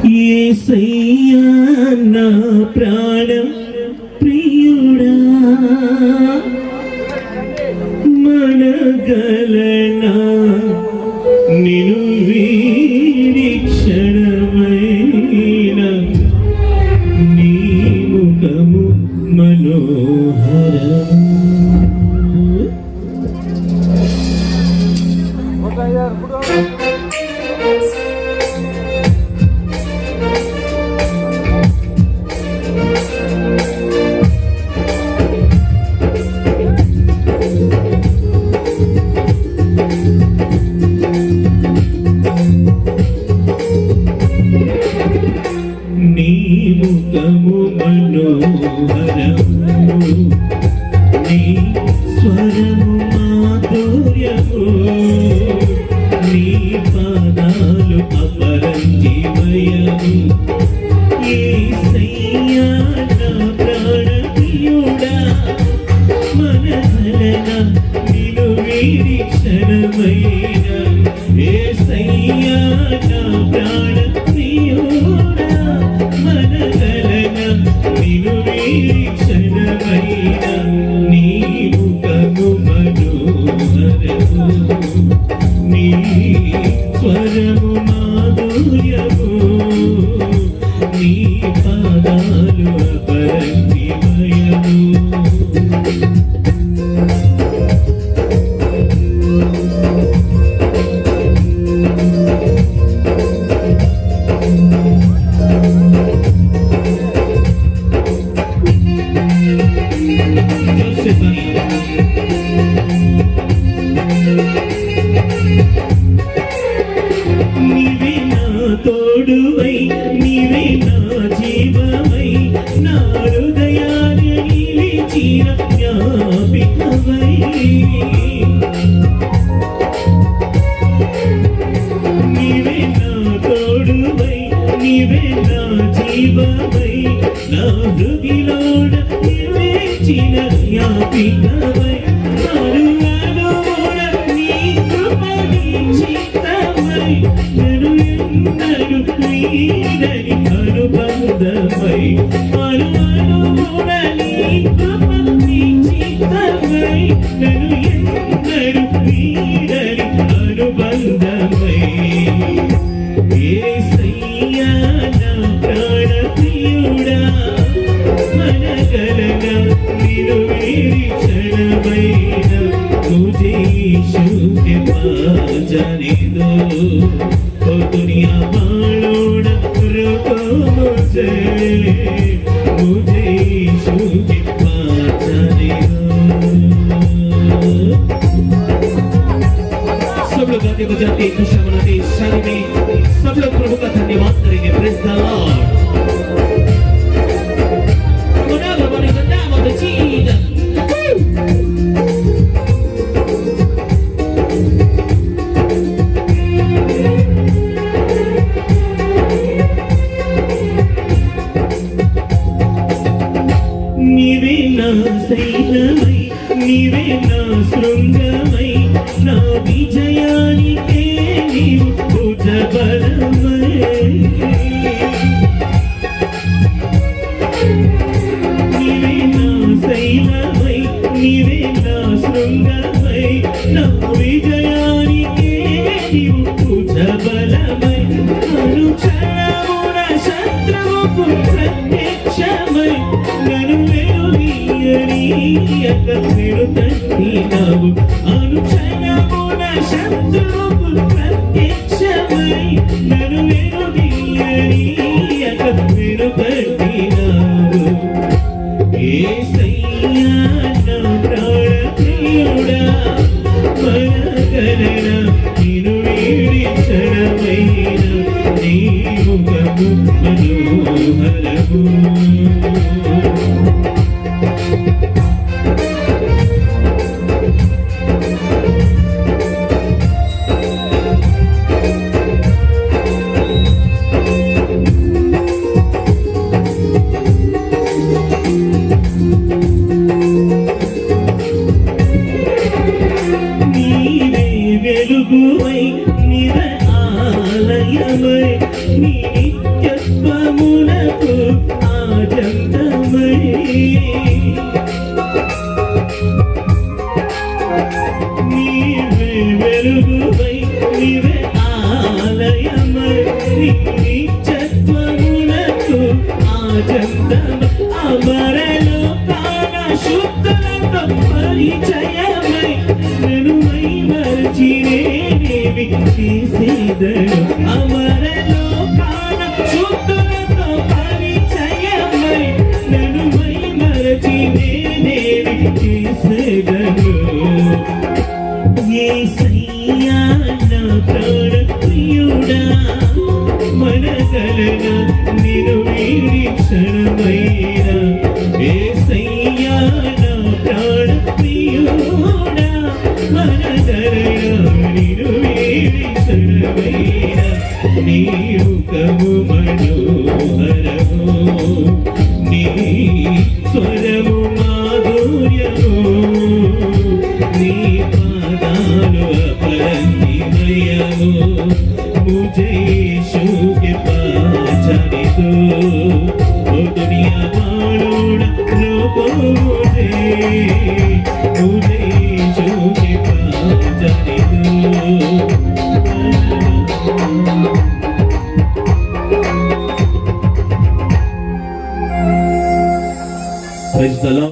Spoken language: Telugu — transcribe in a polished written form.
యేసయ్యా నా ప్రాణ ప్రియుడా మనగలనా నిను వీడి క్షణమైన నీ ముఖము మనోహరము. నీ ముఖము మనోహరము నీ స్వరము మాధుర్యము నీ పాదాలు అపరంజిమయము. యేసయ్యా నా ప్రాణ ప్రియుడా మనగలనా నిను వీడి క్షణమైన యేసయ్యా నా ప్రాణ ప్రియుడా మనగలనా నిను వీడి క్షణమైన నీ ముఖము మనోహరము నీ స్వరము మాధుర్యము నీ పాదాలు అపరంజిమయము. నీవే నా తోడువై నీవే నా జీవమై నా హృదయాన్ని నిలిచిన జ్ఞాపికమై నీవే నా తోడువై నీవే నా జీవమై నా హృదయలోన నిలిచిన జ్ఞాపికమై నన్ను ఎన్నడు వీడని అనుబంధమై అనుమనుగుణ నీ కృప నీ చిత్తమై నన్ను ఎన్నడు వీడని అనుబంధమై. యేసయ్యా నా ప్రాణ ప్రియుడా మనగలనా నిను వీడి క్షణమైన तुझे यीशु के पास जाने दो ओ दुनिया वालों ना रोको मुझे मुझे यीशु के पास जाने दो. सब लोग गाते बजाते खुशियां मनाते शादी में सब लोग प्रभु का धन्यवाद करेंगे. Praise the Lord. నీవే నా శైలమై నీవే నా శృంగమై నా విజయానికే నీవు భుజబలమై. నీవే నా శైలమై నీవే నా శృంగమై నా విజయానికే నీవు భుజబలమై. అనుక్షణమున శత్రువుకు ప్రత్యక్షమై నన్ను తట్టినావు అనుక్షణమున శత్రువుకు ప్రత్యక్షమై నన్ను తట్టినావు. యేసయ్యా నా ప్రాణ ప్రియుడా మనగలనా నిను వీడి క్షణమైన నీ ముఖము మనోహరము. వెలుగువై నిర ఆలయమై నీ నిత్య అమర లోకాన శుద్ధులతో పరిచయమై నన్ను మై మరచి నేనేమి చేసేదను యేసయ్యా నా ప్రాణ ప్రియుడా మనగలనా నిన్ను వీడి క్షణమైనా యేసయ్యా నా ప్రాణ ప్రియుడా మనగలనా నిన్ను వీడి క్షణమైనా నీ ముఖము మనోహరము నీ స్వరము మాధుర్యము నీ पादानु अपरंगिमयमो मुझे यीशु के पास जाने दो ओ दुनिया वालों लोगों मुझे